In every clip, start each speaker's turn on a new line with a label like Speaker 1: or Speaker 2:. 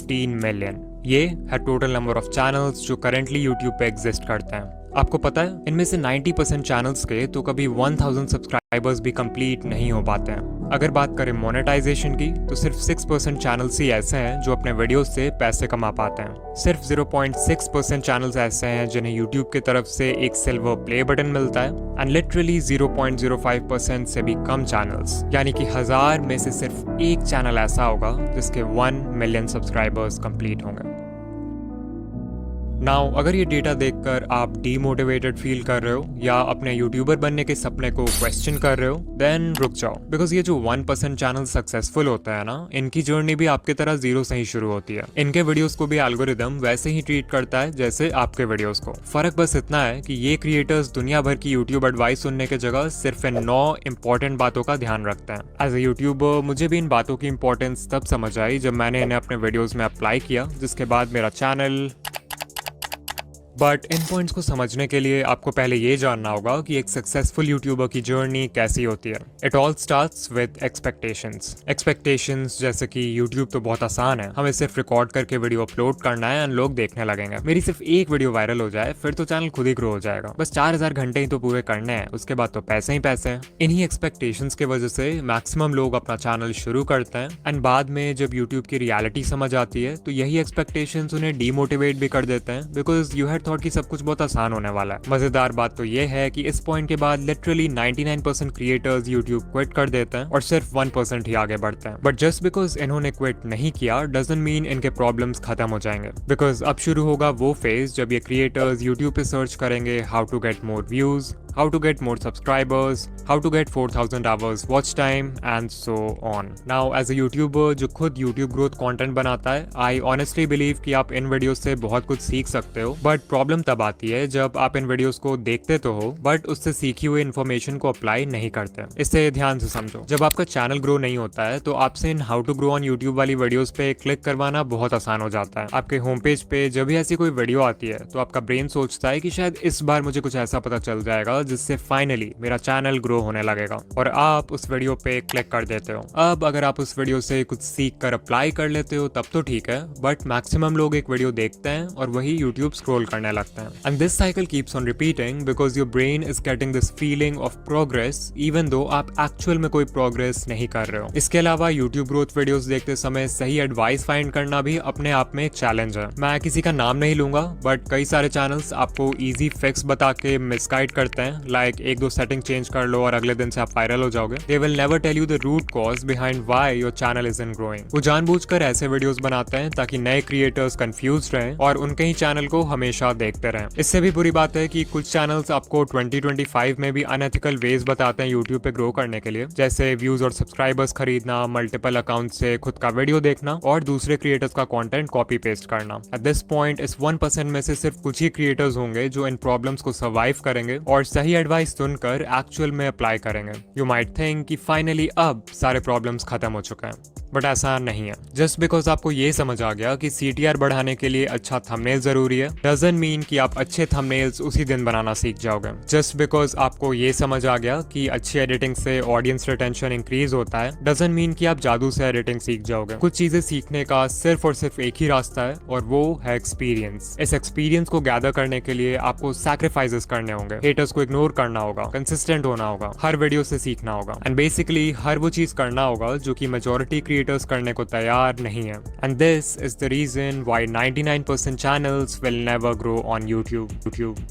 Speaker 1: 15 million. ये है total number of channels जो करेंटली यूट्यूब पे एग्जिस्ट करते हैं। आपको पता है इनमें से 90% चैनल्स के तो कभी 1000 सब्सक्राइबर्स भी कंप्लीट नहीं हो पाते हैं। अगर बात करें मोनेटाइजेशन की तो सिर्फ 6% चैनल्स ही ऐसे हैं जो अपने वीडियोस से पैसे कमा पाते हैं। सिर्फ 0.6% चैनल्स ऐसे हैं जिन्हें यूट्यूब की तरफ से एक सिल्वर प्ले बटन मिलता है एंड लिटरली 0.05% से भी कम चैनल्स, यानी कि 1000 में से सिर्फ एक चैनल ऐसा होगा जिसके 1 मिलियन सब्सक्राइबर्स कंप्लीट होंगे। नाउ अगर ये डेटा देखकर आप डीमोटिवेटेड फील कर रहे हो या अपने यूट्यूबर बनने के सपने को क्वेश्चन कर रहे हो, देन रुक जाओ, बिकॉज ये जो 1% चैनल सक्सेसफुल होता है ना, इनकी जर्नी भी आपकी तरह जीरो से ही शुरू होती है। इनके वीडियोस को भी एल्गोरिदम वैसे ही ट्रीट करता है जैसे आपके वीडियोस को। फर्क बस इतना है कि ये क्रिएटर्स दुनिया भर की यूट्यूब एडवाइस सुनने की जगह सिर्फ इन 9 इंपॉर्टेंट बातों का ध्यान रखते हैं। एज ए यूट्यूबर मुझे भी इन बातों की इंपॉर्टेंस तब समझ आई जब मैंने इन्हें अपने वीडियोज में अप्लाई किया, जिसके बाद मेरा चैनल। बट इन पॉइंट्स को समझने के लिए आपको पहले ये जानना होगा कि एक सक्सेसफुल यूट्यूबर की जर्नी कैसी होती है। It all starts with expectations जैसे कि यूट्यूब तो बहुत आसान है, हमें सिर्फ रिकॉर्ड करके वीडियो अपलोड करना है एंड लोग देखने लगेंगे। मेरी सिर्फ एक वीडियो वायरल हो जाए फिर तो चैनल खुद ही ग्रो हो जाएगा। बस 4000 घंटे ही तो पूरे करने हैं, उसके बाद तो पैसे ही पैसे हैं। इन्हीं एक्सपेक्टेशंस की वजह से मैक्सिमम लोग अपना चैनल शुरू करते हैं एंड बाद में जब यूट्यूब की रियलिटी समझ आती है तो यही एक्सपेक्टेशंस उन्हें डीमोटिवेट भी कर देते हैं, बिकॉज यू हैड थॉट कि सब कुछ बहुत आसान होने वाला है। मजेदार बात तो ये है कि इस पॉइंट के बाद लिटरली 99% क्रिएटर्स यूट्यूब क्विट कर देते हैं और सिर्फ 1% ही आगे बढ़ते हैं। बट जस्ट बिकॉज इन्होंने क्विट नहीं किया डजंट मीन इनके प्रॉब्लम्स खत्म हो जाएंगे, बिकॉज अब शुरू होगा वो फेज जब ये क्रिएटर्स यूट्यूब पे सर्च करेंगे how to get more views, how to get more subscribers, how to get 4000 hours watch time and so on. Now as a YouTuber जो खुद YouTube growth content बनाता है, I honestly believe कि आप इन videos से बहुत कुछ सीख सकते हो, बट प्रॉब्लम तब आती है जब आप इन वीडियोस को देखते तो हो बट उससे सीखी हुई इन्फॉर्मेशन को अप्लाई नहीं करते। इससे ध्यान से समझो, जब आपका चैनल ग्रो नहीं होता है तो आपसे in how to grow on YouTube वाली वीडियोस पे क्लिक करवाना बहुत आसान हो जाता है। आपके होम पेज पे जब भी ऐसी कोई वीडियो आती है तो आपका ब्रेन सोचता है कि शायद इस बार मुझे कुछ ऐसा पता चल जाएगा जिससे फाइनली मेरा चैनल ग्रो होने लगेगा, और आप उस वीडियो पे क्लिक कर देते हो। अब अगर आप उस वीडियो से कुछ सीख कर अप्लाई कर लेते हो तब तो ठीक है, बट मैक्सिमम लोग एक वीडियो देखते हैं और वही यूट्यूब स्क्रॉल करने लगते हैं and this cycle keeps on repeating because your brain is getting this feeling of progress even though आप एक्चुअल में कोई प्रोग्रेस नहीं कर रहे हो। इसके अलावा यूट्यूब ग्रोथ वीडियोस देखते समय सही एडवाइस फाइंड करना भी अपने आप में एक चैलेंज है। मैं किसी का नाम नहीं लूंगा बट कई सारे चैनल्स आपको इजी फिक्स बता के मिसगाइड करते हैं, लाइक एक दो सेटिंग चेंज कर लो और अगले दिन से आप वायरल हो जाओगे। They will never tell you the root cause behind why your channel isn't growing. वो जानबूझकर ऐसे वीडियोस बनाते हैं ताकि नए क्रिएटर्स कंफ्यूज रहें और उनके ही चैनल को हमेशा देखते रहें। इससे भी बुरी बात है कि कुछ चैनल्स आपको 2025 में भी अनएथिकल वेज बताते हैं यूट्यूब पे ग्रो करने के लिए, जैसे व्यूज और सब्सक्राइबर्स खरीदना, मल्टीपल अकाउंट से खुद का वीडियो देखना और दूसरे क्रिएटर्स का कंटेंट कॉपी पेस्ट करना। एट दिस पॉइंट इस 1% में से सिर्फ कुछ ही क्रिएटर्स होंगे जो इन प्रॉब्लम्स को सर्वाइव करेंगे और सही एडवाइस सुनकर एक्चुअल में अप्लाई करेंगे। यू माइट थिंक कि फाइनली अब सारे प्रॉब्लम्स खत्म हो चुके हैं, बट ऐसा नहीं है। जस्ट बिकॉज आपको ये समझ आ गया कि CTR बढ़ाने के लिए अच्छा थंबनेल जरूरी है डजंट मीन कि आप अच्छे थंबनेल्स उसी दिन बनाना सीख जाओगे। जस्ट बिकॉज आपको ये समझ आ गया कि अच्छी एडिटिंग से ऑडियंस रिटेंशन इंक्रीज होता है डजंट मीन कि आप जादू से एडिटिंग सीख जाओगे। कुछ चीजें सीखने का सिर्फ और सिर्फ एक ही रास्ता है और वो है एक्सपीरियंस। इस एक्सपीरियंस को गैदर करने के लिए आपको सैक्रिफाइसेस करने होंगे, हेटर्स को इग्नोर करना होगा, कंसिस्टेंट होना होगा, हर वीडियो से सीखना होगा एंड बेसिकली हर वो चीज करना होगा जो कि मेजॉरिटी क्रिएटर्स करने को तैयार नहीं है। And this is the reason why 99% channels will never grow on YouTube.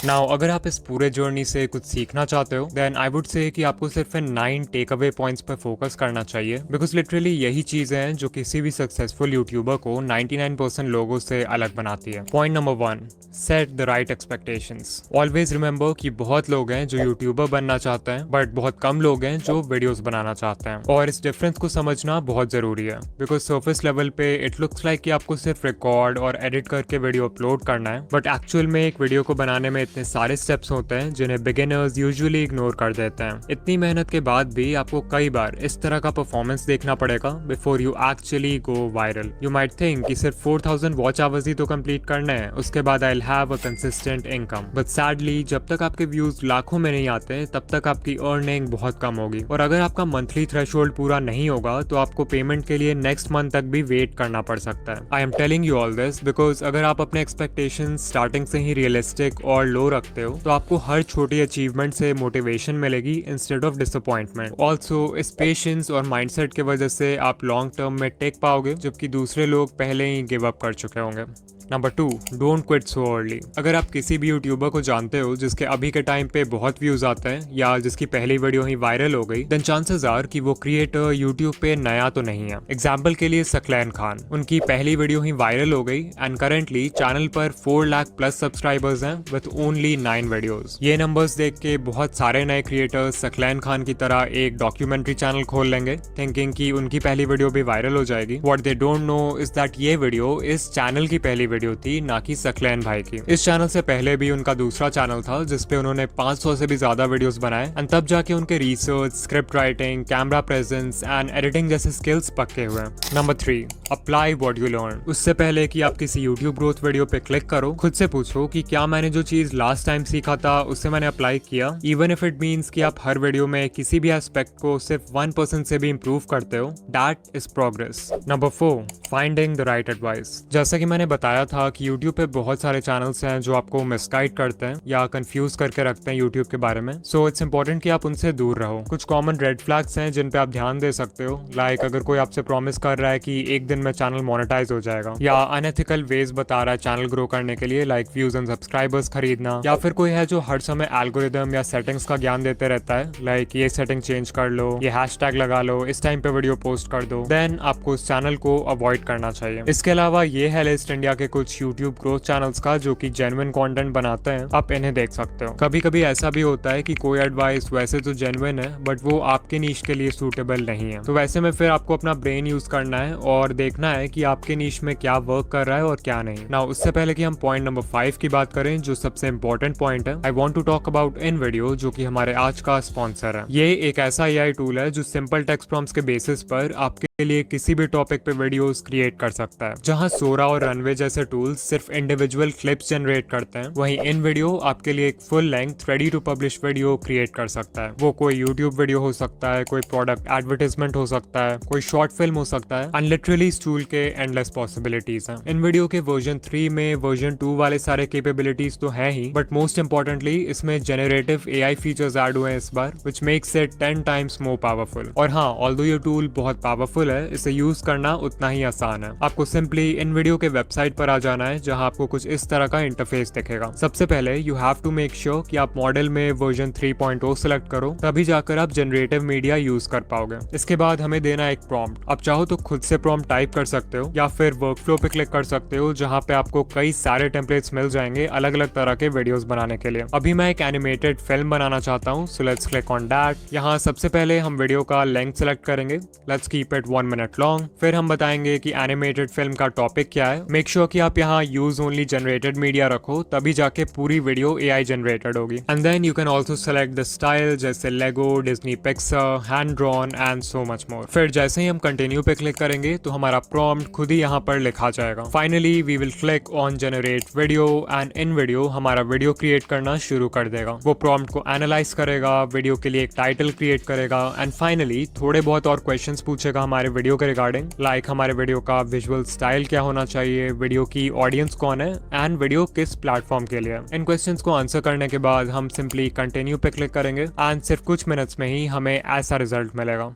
Speaker 1: Now अगर आप इस पूरे जर्नी से कुछ सीखना चाहते हो देन आई वुड से कि आपको सिर्फ इन 9 टेक अवे पॉइंट्स पर फोकस करना चाहिए, बिकॉज लिटरली यही चीजें हैं जो किसी भी सक्सेसफुल यूट्यूबर को 99% लोगों से अलग बनाती है। Point number 1, set the right expectations. Always remember कि बहुत लोग हैं जो यूट्यूबर बनना चाहते हैं बट बहुत कम लोग हैं जो वीडियोस बनाना चाहते हैं, और इस डिफरेंस को समझना बहुत जरूरी है। बिकॉज सर्फेस लेवल पे इट लुक्स लाइक कि आपको सिर्फ रिकॉर्ड और एडिट करके वीडियो अपलोड करना है, बट एक्चुअल में एक वीडियो को बनाने में इतने सारे स्टेप्स होते हैं जिन्हें बिगिनर्स यूजुअली इग्नोर कर देते हैं। इतनी मेहनत के बाद भी आपको कई बार इस तरह का परफॉर्मेंस देखना पड़ेगा before you actually go viral. You might think कि सिर्फ 4000 वॉच आवर्स ही तो कंप्लीट करना है, उसके बाद I will have a consistent income. But sadly जब तक आपके व्यूज लाखों में नहीं आते तब तक आपकी अर्निंग बहुत कम होगी, और अगर आपका मंथली थ्रेशोल्ड पूरा नहीं होगा तो आपको पेमेंट के लिए नेक्स्ट मंथ तक भी वेट करना पड़ सकता है। I am telling you all this because अगर आप अपने एक्सपेक्टेशन स्टार्टिंग से ही रियलिस्टिक और लो रखते हो तो आपको हर छोटी अचीवमेंट से मोटिवेशन मिलेगी इंस्टेड ऑफ डिसअपॉइंटमेंट। ऑल्सो इस पेशेंस और माइंडसेट की वजह से आप लॉन्ग टर्म में टेक पाओगे, जबकि दूसरे लोग पहले ही गिव अप कर चुके होंगे। Number 2, don't quit so early. अगर आप किसी भी यूट्यूबर को जानते हो जिसके अभी के टाइम पे बहुत व्यूज आते हैं या जिसकी पहली वीडियो ही वायरल हो गई, देन चांसेस आर कि वो क्रिएटर यूट्यूब पे नया तो नहीं है। एग्जाम्पल के लिए सकलैन खान, उनकी पहली वीडियो ही वायरल हो गई एंड करेंटली चैनल पर 4 लाख प्लस सब्सक्राइबर्स हैं विद ओनली 9 वीडियोस। ये नंबर्स देख के बहुत सारे नए क्रिएटर्स सकलैन खान की तरह एक डॉक्यूमेंट्री चैनल खोल लेंगे थिंकिंग कि उनकी पहली वीडियो भी वायरल हो जाएगी। What they don't know is that ये वीडियो इस चैनल की पहली वीडियो थी, ना कि सकलैन भाई की। इस चैनल से पहले भी उनका दूसरा चैनल था जिसपे उन्होंने 500 से भी ज्यादा वीडियोस बनाए एंड तब जाके उनके research, script writing, camera presence and editing जैसे स्किल्स पक्के हुए। Number 3, apply what you learn. उससे पहले कि आप किसी यूट्यूब ग्रोथ वीडियो पे क्लिक करो, खुद से पूछो कि क्या मैंने जो चीज लास्ट टाइम सीखा था उसे मैंने अप्लाई किया, इवन इफ इट मीन्स कि आप हर वीडियो में किसी भी एस्पेक्ट को सिर्फ 1% से भी इंप्रूव करते हो, that is progress. Number 4, finding the right advice. जैसा कि मैंने बताया था कि यूट्यूब पे बहुत सारे चैनल्स हैं जो आपको मिसगाइड करते हैं या कंफ्यूज करके रखते हैं यूट्यूब के बारे में, सो इट्स इंपॉर्टेंट कि आप उनसे दूर रहो। कुछ कॉमन रेड फ्लैग्स हैं जिन पे आप ध्यान दे सकते हो, लाइक अगर कोई आपसे प्रॉमिस कर रहा है कि एक दिन में चैनल मोनेटाइज हो जाएगा, या अनएथिकल वेज बता रहा है चैनल ग्रो करने के लिए लाइक व्यूज एंड सब्सक्राइबर्स खरीदना, या फिर कोई है जो हर समय एल्गोरिदम या सेटिंग्स का ज्ञान देते रहता है लाइक ये सेटिंग चेंज कर लो, ये हैशटैग लगा लो, इस टाइम पे वीडियो पोस्ट कर दो, देन आपको उस चैनल को अवॉइड करना चाहिए। इसके अलावा ये है लिस्ट इंडिया के कुछ यूट्यूब ग्रोथ चैनल्स का जो कि जेन्युइन कंटेंट बनाते हैं, आप इन्हें देख सकते हो। कभी कभी ऐसा भी होता है कि कोई एडवाइस वैसे तो जेन्युइन है बट वो आपके नीश के लिए सूटेबल नहीं है, तो वैसे में फिर आपको अपना ब्रेन यूज करना है और देखना है कि आपके नीश में क्या वर्क कर रहा है और क्या नहीं। नाउ उससे पहले कि हम पॉइंट नंबर 5 की बात करें जो सबसे इंपॉर्टेंट पॉइंट है, I want to talk about InVideo जो कि हमारे आज का स्पॉन्सर है। ये एक ऐसा एआई टूल है जो सिंपल टेक्स्ट प्रॉम्प्ट्स के बेसिस पर आपके लिए किसी भी टॉपिक पे वीडियोस क्रिएट कर सकता है। जहां सोरा और रनवे जैसे टूल्स सिर्फ इंडिविजुअल क्लिप्स जनरेट करते हैं, वहीं इन वीडियो आपके लिए एक full length ready to publish video create कर सकता है। वो कोई यूट्यूब वीडियो हो सकता है, कोई प्रोडक्ट एडवर्टाइजमेंट हो सकता है, कोई शॉर्ट फिल्म हो सकता है, एंड लिटरली इस टूल के एंडलेस पॉसिबिलिटीज हैं। इन वीडियो के वर्जन 3 में वर्जन 2 वाले सारे कैपेबिलिटीज तो है ही, बट मोस्ट इंपॉर्टेंटली इसमें जेनरेटिव एआई फीचर्स ऐड हुए हैं इस बार, which makes it 10 times more powerful. और हाँ, ऑल्दो ये टूल बहुत पावरफुल है, इसे यूज करना उतना ही आसान है। आपको सिंपली इन वीडियो के वेबसाइट पर आ जाना है जहां आपको कुछ इस तरह का इंटरफेस दिखेगा। सबसे पहले you have to make sure कि आप मॉडल में वर्जन 3.0 सिलेक्ट करो, तभी जाकर आप जनरेटिव मीडिया यूज कर पाओगे। इसके बाद हमें देना एक प्रॉम्प्ट। आप चाहो तो खुद से प्रॉम्प्ट टाइप कर सकते हो या फिर वर्कफ्लो पे क्लिक कर सकते हो जहां पे आपको कई सारे टेम्पलेट्स मिल जाएंगे अलग अलग तरह के वीडियोस बनाने के लिए। अभी मैं एक एनिमेटेड फिल्म बनाना चाहता हूँ, so let's click on that. यहाँ सबसे पहले हम वीडियो का लेंथ सेलेक्ट करेंगे, let's keep it 1 minute long. फिर हम बताएंगे कि एनिमेटेड फिल्म का टॉपिक क्या है। मेक श्योर कि आप यहाँ यूज ओनली जनरेटेड मीडिया रखो, तभी जाके पूरी वीडियो एआई जनरेटेड होगी। And then you can also select the style जैसे Lego, Disney Pixar, hand drawn and so much more. फिर जैसे ही हम कंटिन्यू पे क्लिक करेंगे तो हमारा प्रॉम्प्ट खुद ही यहाँ पर लिखा जाएगा। Finally we will click on generate video and InVideo हमारा वीडियो क्रिएट करना शुरू कर देगा। वो प्रॉम्प्ट को एनालाइज करेगा, वीडियो के लिए एक टाइटल क्रिएट करेगा एंड फाइनली थोड़े बहुत और क्वेश्चंस पूछेगा हमारे वीडियो के रिगार्डिंग, लाइक हमारे वीडियो का विजुअल स्टाइल क्या होना चाहिए, वीडियो की ऑडियंस कौन है एंड वीडियो किस प्लेटफॉर्म के लिए। इन क्वेश्चंस को आंसर करने के बाद हम सिंपली कंटिन्यू पे क्लिक करेंगे एंड सिर्फ कुछ मिनट्स में ही हमें ऐसा रिजल्ट मिलेगा।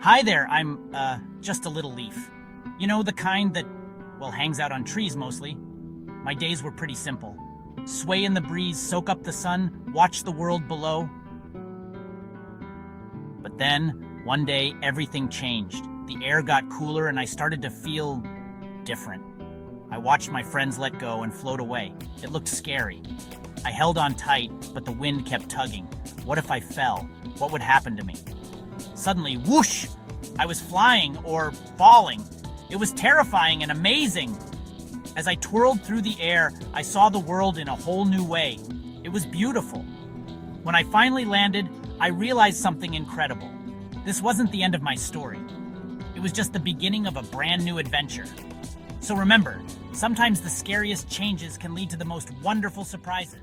Speaker 2: Hi there, I'm just a little leaf. You know, the kind that, well, hangs out on trees mostly. My days were pretty simple. Sway in the breeze, soak up the sun, watch the world below. But then, one day, everything changed. The air got cooler and I started to feel different. I watched my friends let go and float away. It looked scary. I held on tight, but the wind kept tugging. What if I fell? What would happen to me? Suddenly, whoosh! I was flying or falling. It was terrifying and amazing. As I twirled through the air, I saw the world in a whole new way. It was beautiful. When I finally landed, I realized something incredible. This wasn't the end of my story. It was just the beginning of a brand new adventure. So remember, sometimes the scariest changes can lead to the most wonderful surprises.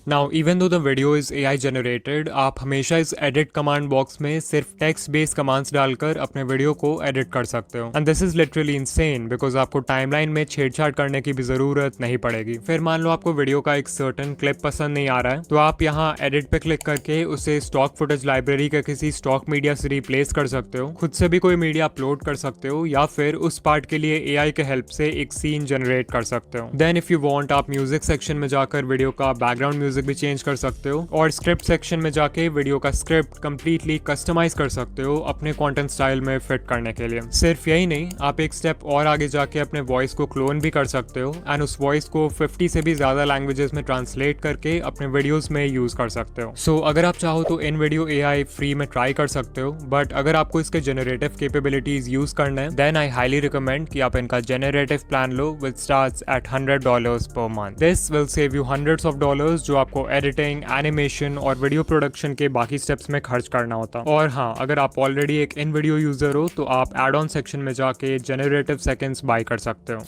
Speaker 1: Now, even though the video is AI generated, आप हमेशा इस edit command box में सिर्फ text based commands डालकर अपने video को edit कर सकते हो. And this is literally insane because आपको timeline में छेड़छाड़ करने की भी जरूरत नहीं पड़ेगी. फिर मान लो आपको वीडियो का एक certain clip पसंद नहीं आ रहा है, तो आप यहाँ edit पे क्लिक करके उसे stock footage library के किसी stock media से replace कर सकते हो, खुद से भी कोई मीडिया अपलोड कर सकते हो, या फिर उस पार्ट के लिए AI के हेल्प से एक सीन जनरेट कर सकते हो. Then if you want, आप म्यूजिक सेक्शन में जाकर वीडियो का बैकग्राउंड म्यूजिक भी चेंज कर सकते हो, और स्क्रिप्ट सेक्शन में जाके वीडियो का स्क्रिप्ट कंप्लीटली कस्टमाइज कर सकते हो अपने कंटेंट स्टाइल में फिट करने के लिए. सिर्फ यही नहीं, आप एक स्टेप और आगे जाके अपने वॉइस को क्लोन भी कर सकते हो एंड उस वॉइस को 50 से भी ज्यादा लैंग्वेजेस में ट्रांसलेट करके अपने वीडियोस में यूज कर सकते हो. सो अगर आप चाहो तो इन वीडियो AI फ्री में ट्राई कर सकते हो, बट अगर आपको इसके जेनरेटिव कैपेबिलिटीज यूज करना है, देन आई हाईली रिकमेंड कि आप इनका generative plan low with starts at $100 per month. This will save you hundreds of dollars जो आपको एडिटिंग, एनिमेशन और वीडियो प्रोडक्शन के बाकी स्टेप्स में खर्च करना होता. और हाँ, अगर आप ऑलरेडी एक इन वीडियो यूजर हो तो आप एड ऑन सेक्शन में जाके जेनरेटिव सेकेंड्स बाय कर सकते हो.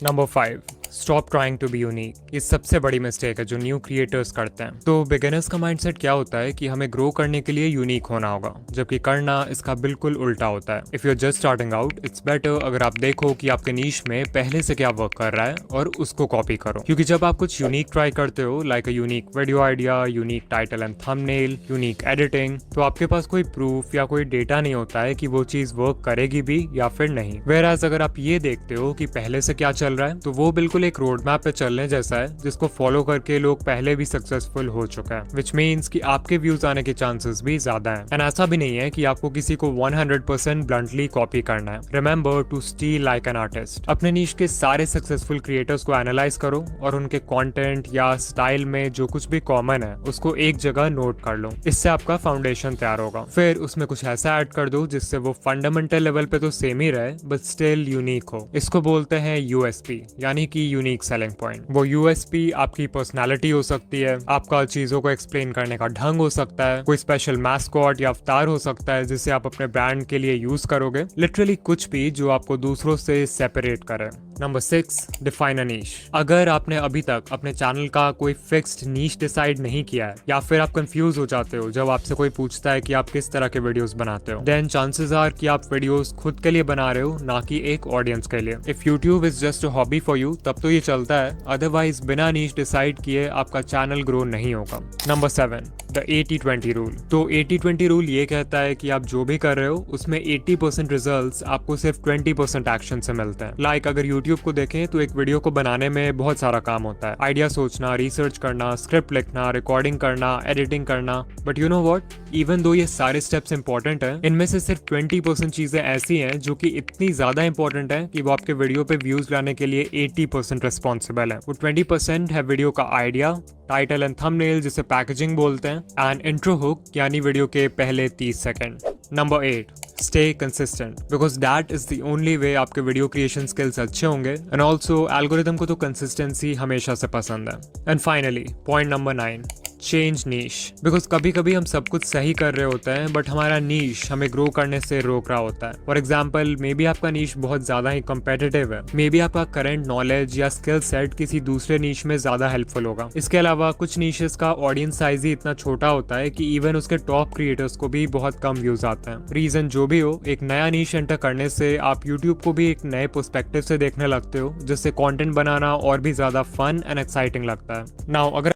Speaker 1: Number 5, stop trying to be unique. ये सबसे बड़ी मिस्टेक है जो न्यू क्रिएटर्स करते हैं. तो बिगिनर्स का माइंडसेट क्या होता है कि हमें ग्रो करने के लिए यूनिक होना होगा, जबकि करना इसका बिल्कुल उल्टा होता है. If you are just starting out, it's better अगर आप देखो कि आपके नीश में पहले से क्या वर्क कर रहा है और उसको कॉपी करो. क्योंकि जब आप कुछ यूनिक ट्राई करते हो, like a unique video idea, unique title and thumbnail, unique editing, तो आपके पास कोई प्रूफ या कोई डेटा नहीं होता है कि वो चीज वर्क करेगी भी या फिर नहीं. वेयरएज अगर आप ये देखते हो कि पहले से क्या चल रहा है, तो वो बिल्कुल एक रोड मैप पे चलने जैसा है जिसको फॉलो करके लोग पहले भी सक्सेसफुल हो चुका है, विच मीन्स कि आपके व्यूज आने के चांसेस भी ज्यादा हैं. एंड ऐसा भी नहीं है कि आपको किसी को 100% ब्लंटली कॉपी करना है. Remember to steal like an artist. अपने नीश के सारे सक्सेसफुल क्रिएटर्स को एनालाइज करो और उनके कंटेंट या स्टाइल में जो कुछ भी कॉमन है उसको एक जगह नोट कर लो. इससे आपका फाउंडेशन तैयार होगा. फिर उसमें कुछ ऐसा ऐड कर दो जिससे वो फंडामेंटल लेवल पे तो सेम ही रहे बट स्टिल यूनिक हो. इसको बोलते हैं USP, यानी कि यूनिक सेलिंग पॉइंट. वो USP आपकी पर्सनालिटी हो सकती है, आपका चीजों को एक्सप्लेन करने का ढंग हो सकता है, कोई स्पेशल मैस्कॉट या अवतार हो सकता है जिसे आप अपने ब्रांड के लिए यूज करोगे. लिटरली कुछ भी जो आपको दूसरों से सेपरेट करे. नंबर 6, डिफाइन अ नीश. अगर आपने अभी तक अपने चैनल का कोई फिक्स्ड नीश डिसाइड नहीं किया है, या फिर आप कंफ्यूज हो जाते हो जब आपसे कोई पूछता है कि आप किस तरह के वीडियोस बनाते हो, देन चांसेस आर कि आप वीडियोस खुद के लिए बना रहे हो, ना कि एक ऑडियंस के लिए. If YouTube is just a hobby for you, तब तो ये चलता है, अदरवाइज बिना नीश डिसाइड किए आपका चैनल ग्रो नहीं होगा. Number 7, the 80-20 rule. तो 80-20 रूल ये कहता है कि आप जो भी कर रहे हो उसमें 80% रिजल्ट्स आपको सिर्फ 20% एक्शन से मिलते हैं. लाइक अगर यूट्यूब को देखें तो एक वीडियो को बनाने में बहुत सारा काम होता है. आइडिया सोचना, रिसर्च करना, स्क्रिप्ट लिखना, रिकॉर्डिंग करना, एडिटिंग करना. But you know what, even though ये सारे स्टेप्स इंपॉर्टेंट हैं, इनमें से सिर्फ 20% चीजें ऐसी हैं जो कि इतनी ज्यादा इंपॉर्टेंट है कि वो आपके वीडियो पे व्यूज लाने के लिए 80% रिस्पॉन्सिबल है. वो 20% है वीडियो का आइडिया, टाइटल एंड थंबनेल जिसे पैकेजिंग बोलते हैं, एंड इंट्रो हुक यानी वीडियो के पहले 30 second. Number 8, stay consistent, because that is the only way आपके वीडियो क्रिएशन स्किल्स अच्छे होंगे. एंड ऑल्सो एल्गोरिथम को तो कंसिस्टेंसी हमेशा से पसंद है. And finally point number 9, change niche. Because कभी कभी हम सब कुछ सही कर रहे होते हैं बट हमारा नीश हमें ग्रो करने से रोक रहा होता है. फॉर एग्जाम्पल, मे बी आपका नीश बहुत ज्यादा ही कम्पिटिटिव है, मे बी आपका करंट नॉलेज या स्किल सेट किसी दूसरे नीश में ज्यादा हेल्पफुल होगा. इसके अलावा कुछ नीशेस का ऑडियंस साइज ही इतना छोटा होता है कि इवन उसके टॉप क्रिएटर्स को भी बहुत कम व्यूज आते हैं. रीजन जो भी हो, एक नया नीश एंटर करने से आप यूट्यूब को भी एक नए पर्सपेक्टिव से देखने लगते हो, जिससे कंटेंट बनाना और भी ज्यादा फन एंड एक्साइटिंग लगता है. नाउ अगर